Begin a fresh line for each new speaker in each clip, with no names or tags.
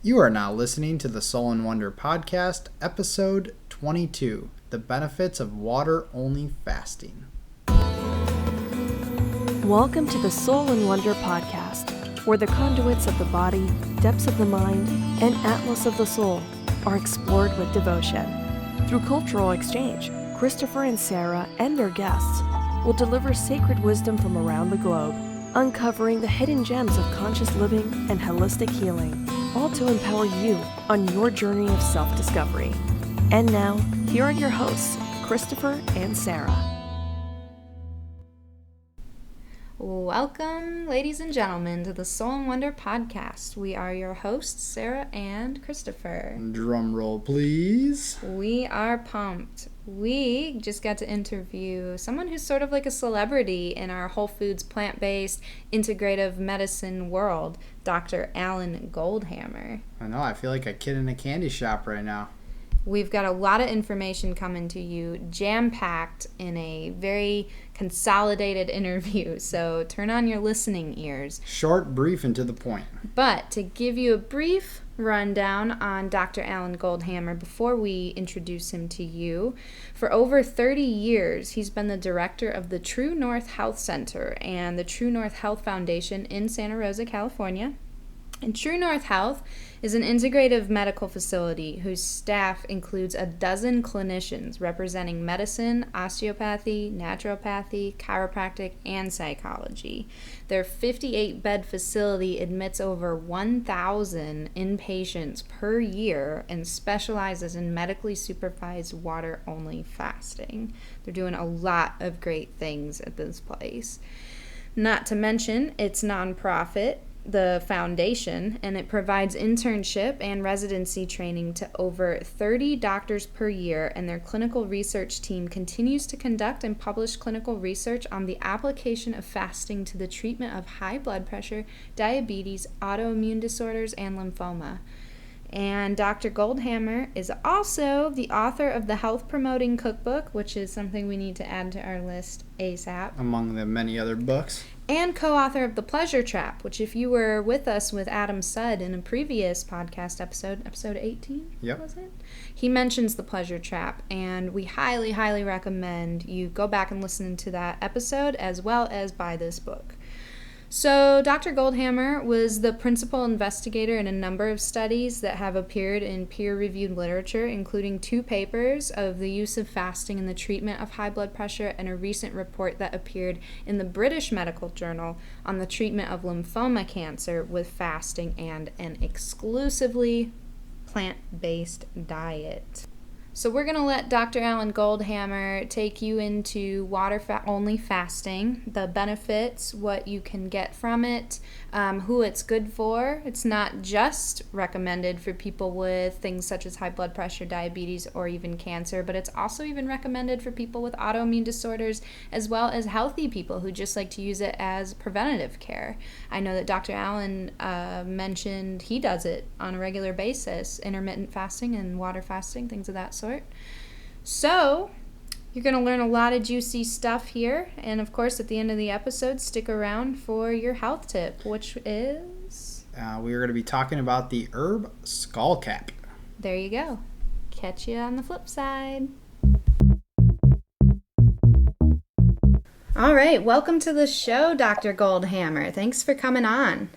You are now listening to the Soul and Wonder Podcast, episode 22, The Benefits of Water-Only Fasting.
Welcome to the Soul and Wonder Podcast, where the conduits of the body, depths of the mind, and atlas of the soul are explored with devotion. Through cultural exchange, Christopher and Sara and their guests will deliver sacred wisdom from around the globe, uncovering the hidden gems of conscious living and holistic healing, all to empower you on your journey of self-discovery. And now, here are your hosts, Christopher and Sara.
Welcome, ladies and gentlemen, to the Soul and Wonder Podcast. We are your hosts, Sara and Christopher.
Drum roll, please.
We are pumped. We just got to interview someone who's sort of like a celebrity in our whole foods, plant-based, integrative medicine world, Dr. Alan Goldhamer.
I know, I feel like a kid in a candy shop right now.
We've got a lot of information coming to you, jam-packed in a very consolidated interview, so turn on your listening ears.
Short, brief, and to the point.
But to give you a brief rundown on Dr. Alan Goldhamer before we introduce him to you, for over 30 years he's been the director of the True North Health Center and the True North Health Foundation in Santa Rosa, California. And True North Health is an integrative medical facility whose staff includes a dozen clinicians representing medicine, osteopathy, naturopathy, chiropractic, and psychology. Their 58-bed facility admits over 1,000 inpatients per year and specializes in medically supervised water-only fasting. They're doing a lot of great things at this place. Not to mention, it's nonprofit, the foundation, and it provides internship and residency training to over 30 doctors per year, and their clinical research team continues to conduct and publish clinical research on the application of fasting to the treatment of high blood pressure, diabetes, autoimmune disorders, and lymphoma. And Dr. Goldhamer is also the author of the Health Promoting Cookbook, which is something we need to add to our list ASAP.
Among the many other books.
And co-author of The Pleasure Trap, which if you were with us with Adam Sudd in a previous podcast episode 18,
Yep.
Was it? He mentions The Pleasure Trap, and we highly, highly recommend you go back and listen to that episode as well as buy this book. So Dr. Goldhamer was the principal investigator in a number of studies that have appeared in peer-reviewed literature, including 2 papers of the use of fasting in the treatment of high blood pressure and a recent report that appeared in the British Medical Journal on the treatment of lymphoma cancer with fasting and an exclusively plant-based diet. So we're going to let Dr. Alan Goldhamer take you into water-only fasting, the benefits, what you can get from it, who it's good for. It's not just recommended for people with things such as high blood pressure, diabetes, or even cancer, but it's also even recommended for people with autoimmune disorders as well as healthy people who just like to use it as preventative care. I know that Dr. Alan mentioned he does it on a regular basis, intermittent fasting and water fasting, things of that sort. So, you're going to learn a lot of juicy stuff here, and of course at the end of the episode, stick around for your health tip, which is...
We are going to be talking about the herb skullcap.
There you go. Catch you on the flip side. All right, welcome to the show, Dr. Goldhamer. Thanks for coming on.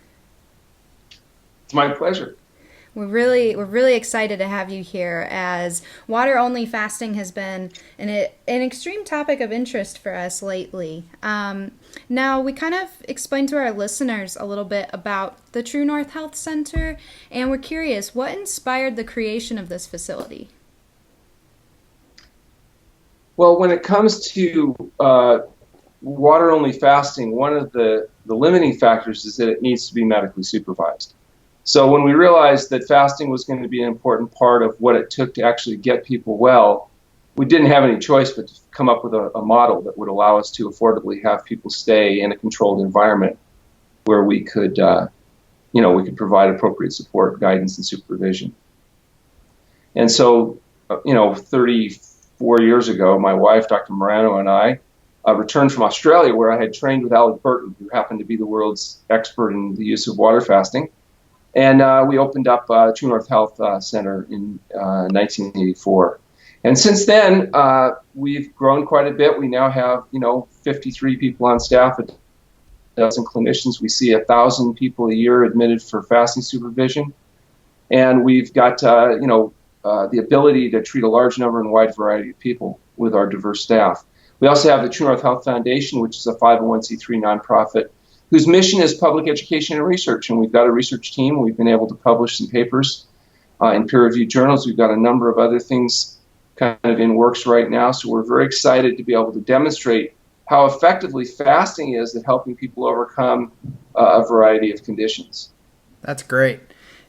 It's my pleasure.
We're really excited to have you here, as water-only fasting has been an extreme topic of interest for us lately. Now, we kind of explained to our listeners a little bit about the True North Health Center, and we're curious, what inspired the creation of this facility?
Well, when it comes to water-only fasting, one of the limiting factors is that it needs to be medically supervised. So when we realized that fasting was going to be an important part of what it took to actually get people well, we didn't have any choice but to come up with a model that would allow us to affordably have people stay in a controlled environment where we could, we could provide appropriate support, guidance, and supervision. And so, 34 years ago, my wife, Dr. Morano, and I returned from Australia, where I had trained with Alec Burton, who happened to be the world's expert in the use of water fasting. And we opened up True North Health Center in 1984. And since then, we've grown quite a bit. We now have, 53 people on staff, a dozen clinicians. We see 1,000 people a year admitted for fasting supervision. And we've got, the ability to treat a large number and wide variety of people with our diverse staff. We also have the True North Health Foundation, which is a 501c3 nonprofit whose mission is public education and research. And we've got a research team. We've been able to publish some papers in peer-reviewed journals. We've got a number of other things kind of in works right now. So we're very excited to be able to demonstrate how effectively fasting is at helping people overcome a variety of conditions.
That's great.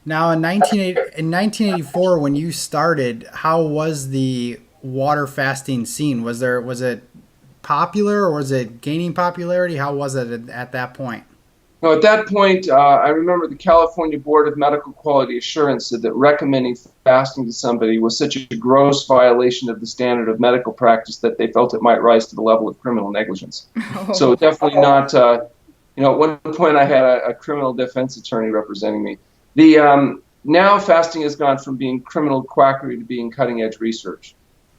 Now, in 1984, when you started, how was the water fasting scene? Was it popular, or was it gaining popularity? How was it at that point?
No, at that point, I remember the California Board of Medical Quality Assurance said that recommending fasting to somebody was such a gross violation of the standard of medical practice that they felt it might rise to the level of criminal negligence. Oh. So definitely not, at one point I had a criminal defense attorney representing me. Now fasting has gone from being criminal quackery to being cutting-edge research.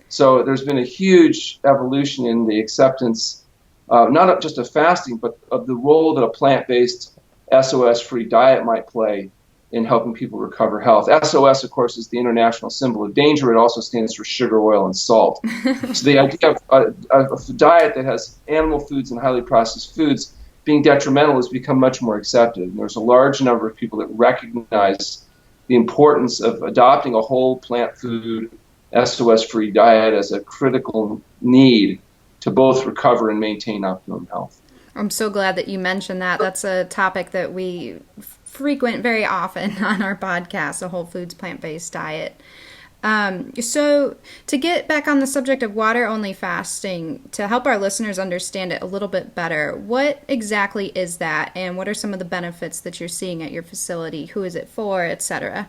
So there's been a huge evolution in the acceptance, not just of fasting, but of the role that a plant-based SOS-free diet might play in helping people recover health. SOS, of course, is the international symbol of danger. It also stands for sugar, oil, and salt. So the idea of a diet that has animal foods and highly processed foods being detrimental has become much more accepted. And there's a large number of people that recognize the importance of adopting a whole plant food SOS-free diet as a critical need to both recover and maintain optimum health.
I'm so glad that you mentioned that. That's a topic that we frequent very often on our podcast, a whole foods plant-based diet. So to get back on the subject of water-only fasting, to help our listeners understand it a little bit better, what exactly is that, and what are some of the benefits that you're seeing at your facility? Who is it for, etc.?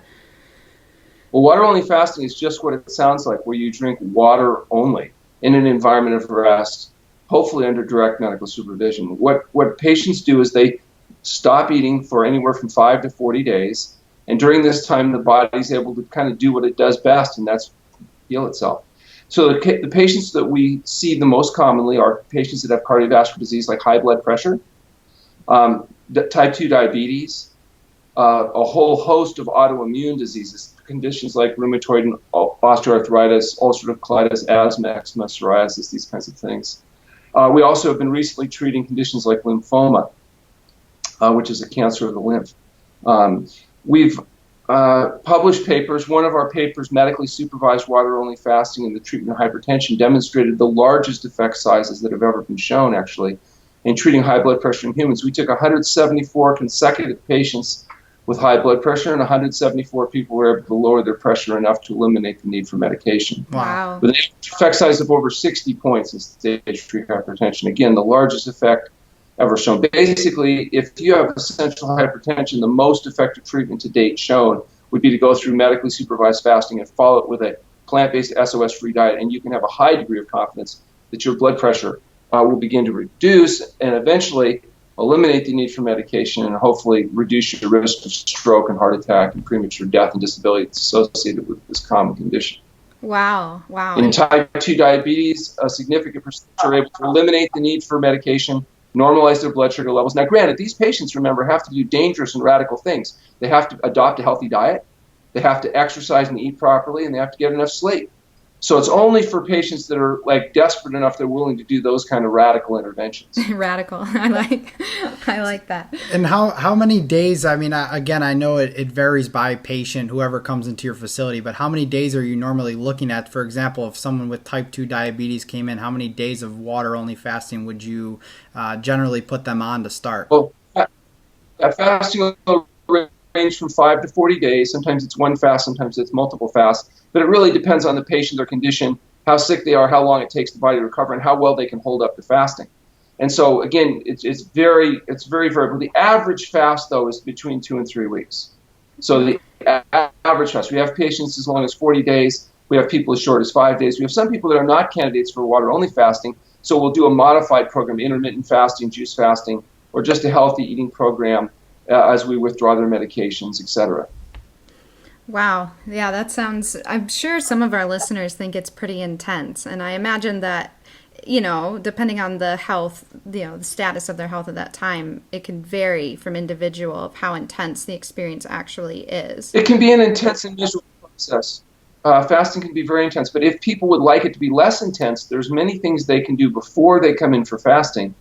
Well, water-only fasting is just what it sounds like, where you drink water only in an environment of rest, hopefully under direct medical supervision. What patients do is they stop eating for anywhere from 5 to 40 days, and during this time, the body's able to kind of do what it does best, and that's heal itself. So the patients that we see the most commonly are patients that have cardiovascular disease like high blood pressure, type 2 diabetes, a whole host of autoimmune diseases, conditions like rheumatoid and osteoarthritis, ulcerative colitis, asthma, eczema, psoriasis, these kinds of things. We also have been recently treating conditions like lymphoma, which is a cancer of the lymph. We've published papers. One of our papers, medically supervised water-only fasting in the treatment of hypertension, demonstrated the largest effect sizes that have ever been shown, actually, in treating high blood pressure in humans. We took 174 consecutive patients with high blood pressure, and 174 people were able to lower their pressure enough to eliminate the need for medication.
Wow.
With an effect size of over 60 points in stage 3 hypertension. Again, the largest effect ever shown. Basically, if you have essential hypertension, the most effective treatment to date shown would be to go through medically supervised fasting and follow it with a plant-based SOS-free diet, and you can have a high degree of confidence that your blood pressure will begin to reduce and eventually eliminate the need for medication and hopefully reduce your risk of stroke and heart attack and premature death and disability associated with this common condition.
Wow.
In type 2 diabetes, a significant percentage are able to eliminate the need for medication, normalize their blood sugar levels. Now, granted, these patients, remember, have to do dangerous and radical things. They have to adopt a healthy diet, they have to exercise and eat properly, and they have to get enough sleep. So it's only for patients that are like desperate enough they're willing to do those kind of radical interventions.
Radical. I like that.
And how many days, I mean, again, I know it varies by patient, whoever comes into your facility, but how many days are you normally looking at? For example, if someone with type 2 diabetes came in, how many days of water-only fasting would you generally put them on to start?
Well, that fasting will range from 5 to 40 days. Sometimes it's one fast, sometimes it's multiple fasts. But it really depends on the patient, their condition, how sick they are, how long it takes the body to recover, and how well they can hold up to fasting. And so, again, it's very variable. The average fast, though, is between 2 and 3 weeks. So the average fast. We have patients as long as 40 days. We have people as short as 5 days. We have some people that are not candidates for water-only fasting. So we'll do a modified program, intermittent fasting, juice fasting, or just a healthy eating program as we withdraw their medications, etc.
Wow. Yeah, that sounds, I'm sure some of our listeners think it's pretty intense. And I imagine that, depending on the health, the status of their health at that time, it can vary from individual of how intense the experience actually is.
It can be an intense and miserable process. Fasting can be very intense, but if people would like it to be less intense, there's many things they can do before they come in for fasting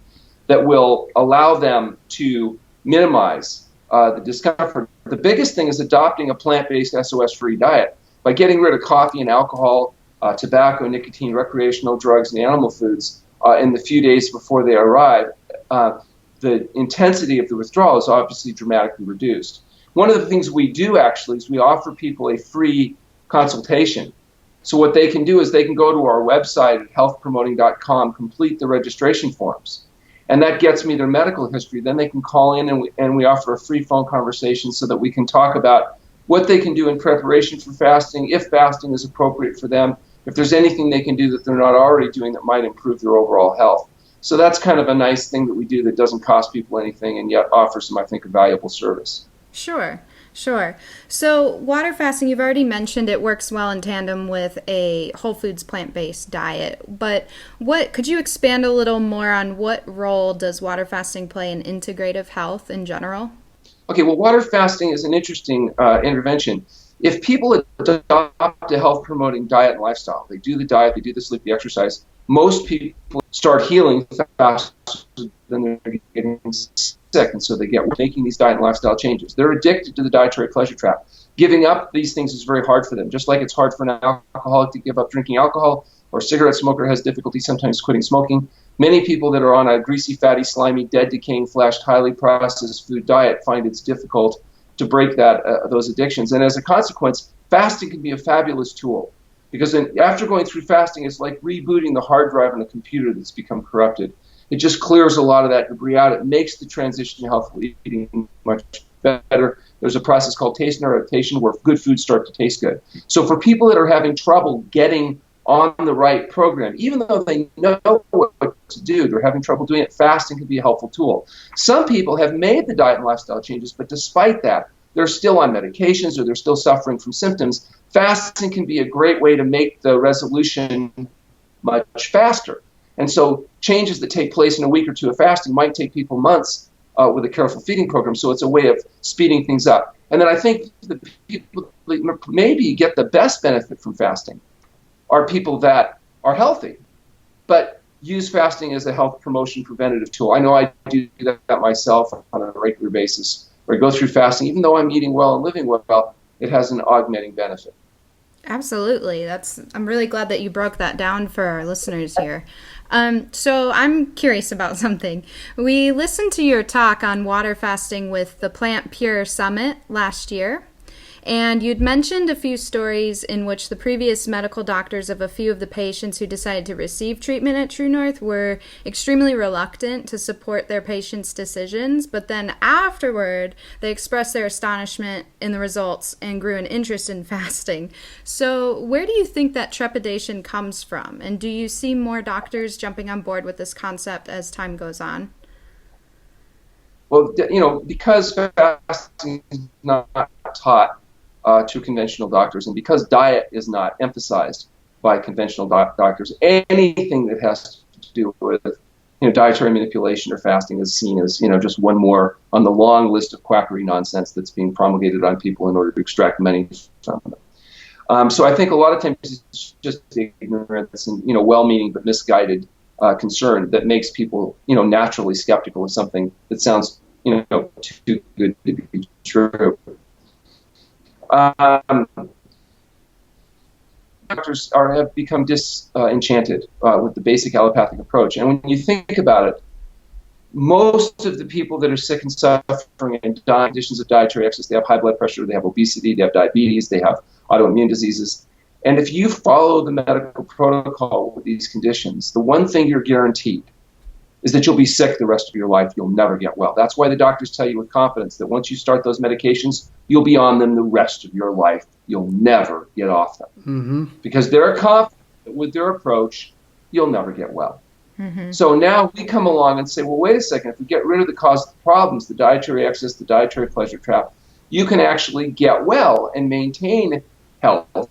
that will allow them to minimize the discomfort. The biggest thing is adopting a plant-based SOS-free diet. By getting rid of coffee and alcohol, tobacco, nicotine, recreational drugs, and animal foods in the few days before they arrive, the intensity of the withdrawal is obviously dramatically reduced. One of the things we do actually is we offer people a free consultation. So what they can do is they can go to our website at healthpromoting.com, complete the registration forms. And that gets me their medical history. Then they can call in and we offer a free phone conversation so that we can talk about what they can do in preparation for fasting, if fasting is appropriate for them, if there's anything they can do that they're not already doing that might improve their overall health. So that's kind of a nice thing that we do that doesn't cost people anything and yet offers them, I think, a valuable service.
Sure. So water fasting, you've already mentioned it works well in tandem with a whole foods plant-based diet, but could you expand a little more on what role does water fasting play in integrative health in general?
Okay, well, water fasting is an interesting intervention. If people adopt a health-promoting diet and lifestyle, they do the diet, they do the sleep, the exercise, most people start healing faster than they're getting sick, and so they get making these diet and lifestyle changes. They're addicted to the dietary pleasure trap. Giving up these things is very hard for them, just like it's hard for an alcoholic to give up drinking alcohol, or a cigarette smoker has difficulty sometimes quitting smoking. Many people that are on a greasy, fatty, slimy, dead, decaying, flashed, highly processed food diet find it's difficult to break those addictions. And as a consequence, fasting can be a fabulous tool, because after going through fasting, it's like rebooting the hard drive on a computer that's become corrupted. It just clears a lot of that debris out. It makes the transition to healthful eating much better. There's a process called taste adaptation where good foods start to taste good. So for people that are having trouble getting on the right program, even though they know what to do, they're having trouble doing it, fasting can be a helpful tool. Some people have made the diet and lifestyle changes, but despite that, they're still on medications or they're still suffering from symptoms. Fasting can be a great way to make the resolution much faster. And so changes that take place in a week or two of fasting might take people months with a careful feeding program. So it's a way of speeding things up. And then I think the people that maybe get the best benefit from fasting are people that are healthy, but use fasting as a health promotion preventative tool. I know I do that myself on a regular basis, where I go through fasting. Even though I'm eating well and living well, it has an augmenting benefit.
Absolutely. I'm really glad that you broke that down for our listeners here. So I'm curious about something. We listened to your talk on water fasting with the Plant Pure Summit last year, and you'd mentioned a few stories in which the previous medical doctors of a few of the patients who decided to receive treatment at True North were extremely reluctant to support their patients' decisions, but then afterward, they expressed their astonishment in the results and grew an interest in fasting. So where do you think that trepidation comes from? And do you see more doctors jumping on board with this concept as time goes on?
Well, because fasting is not taught to conventional doctors, and because diet is not emphasized by conventional doctors, anything that has to do with dietary manipulation or fasting is seen as just one more on the long list of quackery nonsense that's being promulgated on people in order to extract money from them. So I think a lot of times it's just ignorance and well-meaning but misguided concern that makes people naturally skeptical of something that sounds too good to be true. Doctors have become disenchanted with the basic allopathic approach. And when you think about it, most of the people that are sick and suffering in conditions of dietary excess, they have high blood pressure, they have obesity, they have diabetes, they have autoimmune diseases. And if you follow the medical protocol with these conditions, the one thing you're guaranteed is that you'll be sick the rest of your life. You'll never get well. That's why the doctors tell you with confidence that once you start those medications, you'll be on them the rest of your life. You'll never get off them. Mm-hmm. Because they're confident that with their approach, you'll never get well. So now we come along and say, well, wait a second, if we get rid of the cause of the problems, the dietary excess, the dietary pleasure trap, you can actually get well and maintain health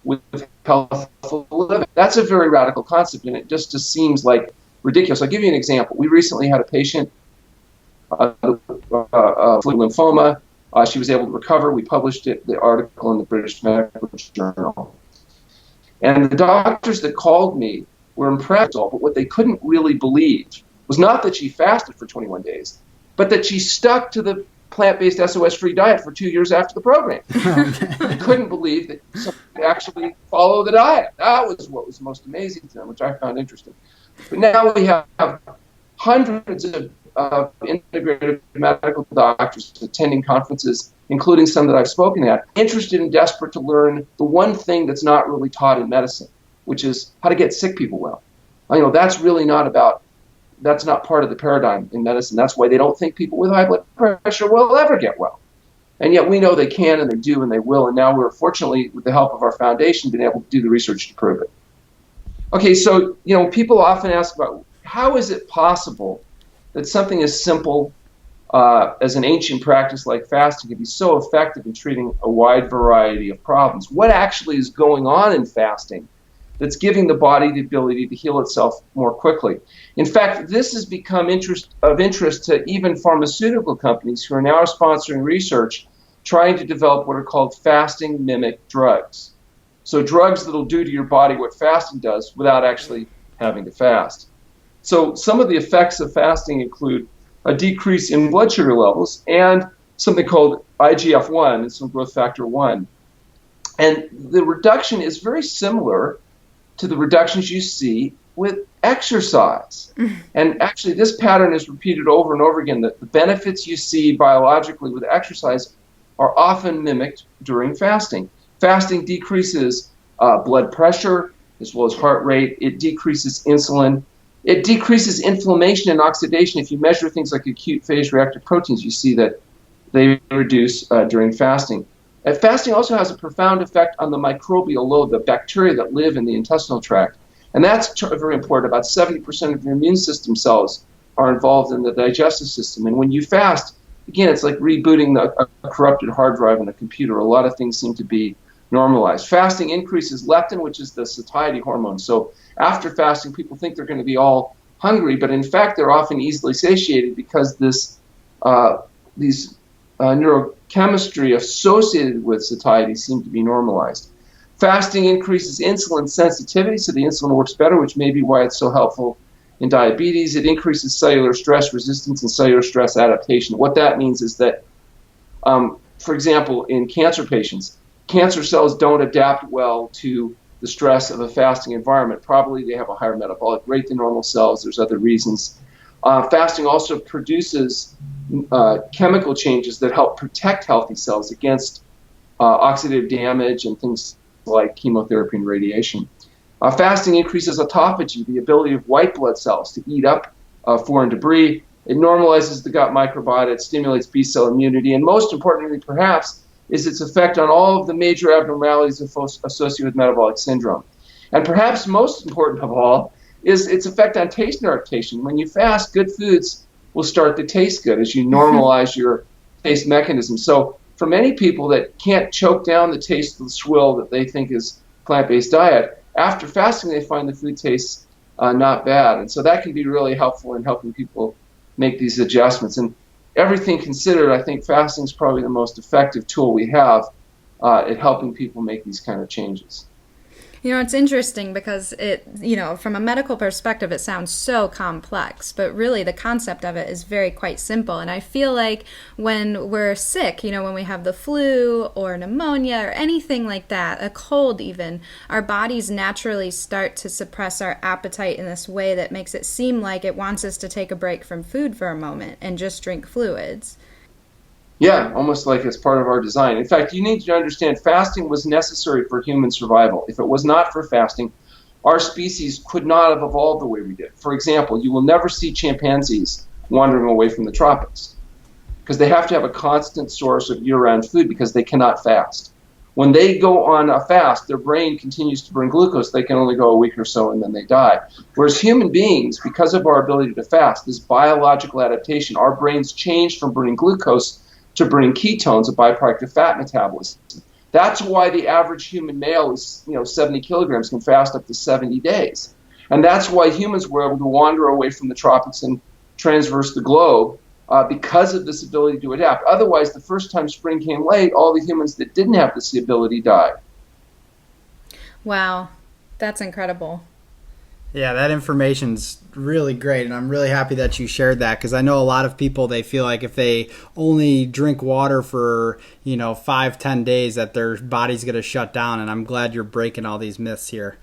with healthful living. That's a very radical concept, and it just seems like ridiculous. I'll give you an example. We recently had a patient, flu lymphoma. She was able to recover. We published the article in the British Medical Journal. And the doctors that called me were impressed, but what they couldn't really believe was not that she fasted for 21 days, but that she stuck to the plant-based SOS-free diet for 2 years after the program. They couldn't believe that someone could actually follow the diet. That was what was most amazing to them, which I found interesting. But now we have hundreds of integrative medical doctors attending conferences, including some that I've spoken at, interested and desperate to learn the one thing that's not really taught in medicine, which is how to get sick people well. That's really that's not part of the paradigm in medicine. That's why they don't think people with high blood pressure will ever get well. And yet we know they can, and they do, and they will. And now we're fortunately, with the help of our foundation, been able to do the research to prove it. Okay, so people often ask about how is it possible that something as simple as an ancient practice like fasting can be so effective in treating a wide variety of problems. What actually is going on in fasting that's giving the body the ability to heal itself more quickly? In fact, this has become of interest to even pharmaceutical companies who are now sponsoring research trying to develop what are called fasting mimic drugs. So drugs that will do to your body what fasting does without actually having to fast. So some of the effects of fasting include a decrease in blood sugar levels and something called IGF-1, insulin growth factor 1. And the reduction is very similar to the reductions you see with exercise. And actually this pattern is repeated over and over again. The benefits you see biologically with exercise are often mimicked during fasting. Fasting decreases blood pressure as well as heart rate. It decreases insulin. It decreases inflammation and oxidation. If you measure things like acute phase reactive proteins, you see that they reduce during fasting. And fasting also has a profound effect on the microbial load, the bacteria that live in the intestinal tract. And that's very important. About 70% of your immune system cells are involved in the digestive system. And when you fast, again, it's like rebooting a corrupted hard drive in a computer. A lot of things seem to be normalized. Fasting increases leptin, which is the satiety hormone. So after fasting, people think they're going to be all hungry, but in fact, they're often easily satiated because these neurochemistry associated with satiety seem to be normalized. Fasting increases insulin sensitivity, so the insulin works better, which may be why it's so helpful in diabetes. It increases cellular stress resistance and cellular stress adaptation. What that means is that, for example, in cancer patients, cancer cells don't adapt well to the stress of a fasting environment. Probably they have a higher metabolic rate than normal cells. There's other reasons. Fasting also produces chemical changes that help protect healthy cells against oxidative damage and things like chemotherapy and radiation. Fasting increases autophagy, the ability of white blood cells to eat up foreign debris. It normalizes the gut microbiota. It stimulates B-cell immunity. And most importantly, perhaps, is its effect on all of the major abnormalities associated with metabolic syndrome. And perhaps most important of all is its effect on taste adaptation. When you fast, good foods will start to taste good as you normalize your taste mechanism. So for many people that can't choke down the taste of the swill that they think is plant-based diet, after fasting they find the food tastes not bad. And so that can be really helpful in helping people make these adjustments. And everything considered, I think fasting is probably the most effective tool we have at helping people make these kind of changes.
It's interesting because from a medical perspective, it sounds so complex, but really the concept of it is quite simple. And I feel like when we're sick, when we have the flu or pneumonia or anything like that, a cold even, our bodies naturally start to suppress our appetite in this way that makes it seem like it wants us to take a break from food for a moment and just drink fluids.
Yeah, almost like it's part of our design. In fact, you need to understand fasting was necessary for human survival. If it was not for fasting, our species could not have evolved the way we did. For example, you will never see chimpanzees wandering away from the tropics because they have to have a constant source of year-round food because they cannot fast. When they go on a fast, their brain continues to burn glucose. They can only go a week or so and then they die. Whereas human beings, because of our ability to fast, this biological adaptation, our brains change from burning glucose to burning ketones, a byproduct of fat metabolism. That's why the average human male is 70 kilograms, can fast up to 70 days. And that's why humans were able to wander away from the tropics and transverse the globe, because of this ability to adapt. Otherwise, the first time spring came late, all the humans that didn't have this ability died.
Wow, that's incredible.
Yeah, that information's really great, and I'm really happy that you shared that, because I know a lot of people, they feel like if they only drink water for 5-10 days that their body's going to shut down, and I'm glad you're breaking all these myths here.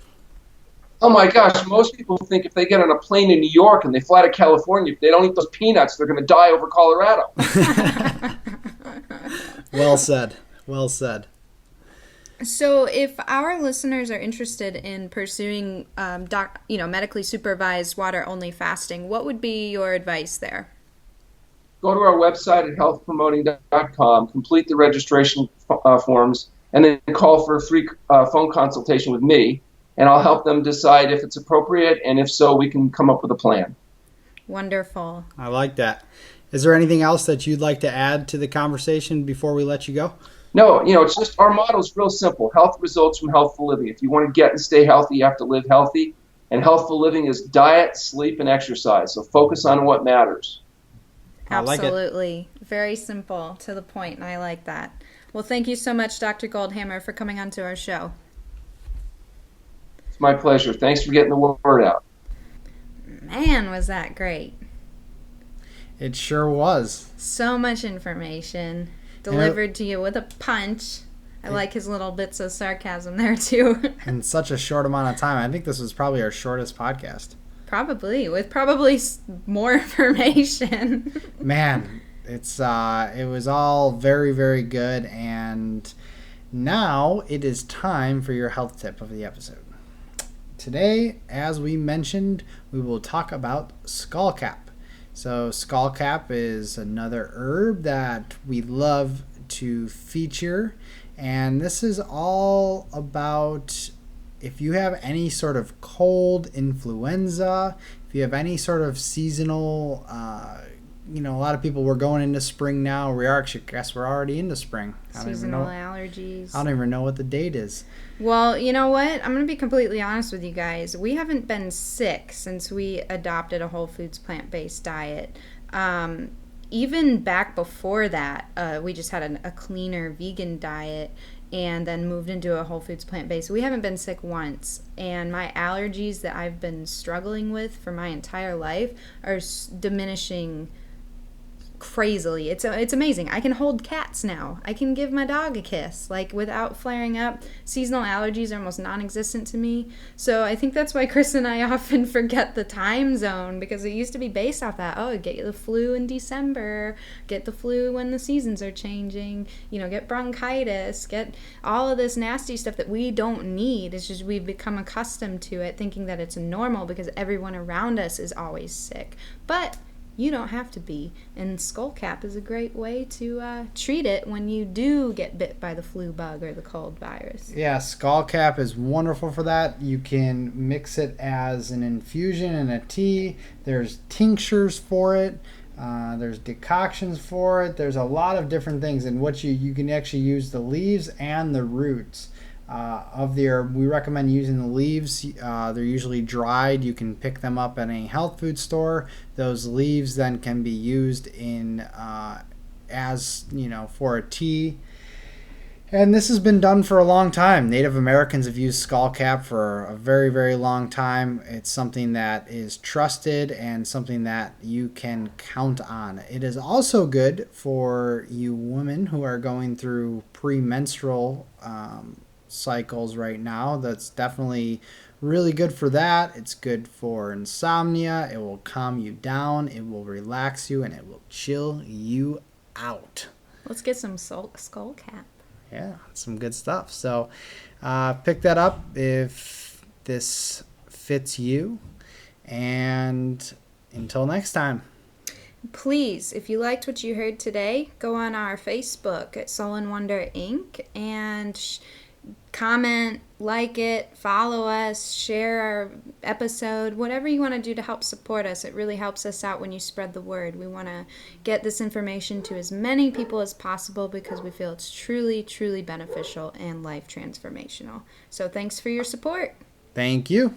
Oh my gosh, most people think if they get on a plane in New York and they fly to California, if they don't eat those peanuts, they're going to die over Colorado.
Well said. Well said.
So if our listeners are interested in pursuing medically supervised water-only fasting, what would be your advice there?
Go to our website at healthpromoting.com, complete the registration forms, and then call for a free phone consultation with me. And I'll help them decide if it's appropriate, and if so, we can come up with a plan.
Wonderful.
I like that. Is there anything else that you'd like to add to the conversation before we let you go?
No, it's just our model is real simple. Health results from healthful living. If you want to get and stay healthy, you have to live healthy. And healthful living is diet, sleep, and exercise. So focus on what matters.
Absolutely. Very simple, to the point, and I like that. Well, thank you so much, Dr. Goldhamer, for coming onto our show.
It's my pleasure. Thanks for getting the word out.
Man, was that great.
It sure was.
So much information delivered to you with a punch. I like his little bits of sarcasm there, too.
In such a short amount of time. I think this was probably our shortest podcast.
Probably, with more information.
Man, it was all very, very good. And now it is time for your health tip of the episode. Today, as we mentioned, we will talk about skullcap. So skullcap is another herb that we love to feature, and this is all about if you have any sort of cold, influenza, if you have any sort of seasonal, a lot of people, we're going into spring now. We're already into spring.
Seasonal allergies.
I don't even know what the date is.
Well, you know what? I'm going to be completely honest with you guys. We haven't been sick since we adopted a whole foods plant-based diet. Even back before that, we just had a cleaner vegan diet and then moved into a whole foods plant-based. We haven't been sick once. And my allergies that I've been struggling with for my entire life are diminishing crazily. It's amazing. I can hold cats now. I can give my dog a kiss, without flaring up. Seasonal allergies are almost non-existent to me. So I think that's why Chris and I often forget the time zone, because it used to be based off that. Oh, get the flu in December, get the flu when the seasons are changing, get bronchitis, get all of this nasty stuff that we don't need. It's just we've become accustomed to it, thinking that it's normal because everyone around us is always sick. But you don't have to be, and skullcap is a great way to treat it when you do get bit by the flu bug or the cold virus.
Yeah, skullcap is wonderful for that. You can mix it as an infusion in a tea. There's tinctures for it. There's decoctions for it. There's a lot of different things, and what you can actually use the leaves and the roots of the herb. We recommend using the leaves. They're usually dried. You can pick them up at any health food store. Those leaves then can be used in for a tea. And this has been done for a long time. Native Americans have used skullcap for a very, very long time. It's something that is trusted and something that you can count on. It is also good for you women who are going through premenstrual cycles right now. That's definitely really good for that. It's good for insomnia. It will calm you down. It will relax you, and it will chill you out.
Let's get some skullcap.
Yeah, some good stuff. So pick that up if this fits you. And until next time.
Please, if you liked what you heard today, go on our Facebook at Soul and Wonder Inc. and comment, like it, follow us, share our episode, whatever you want to do to help support us. It really helps us out when you spread the word. We want to get this information to as many people as possible because we feel it's truly, truly beneficial and life transformational. So thanks for your support.
Thank you.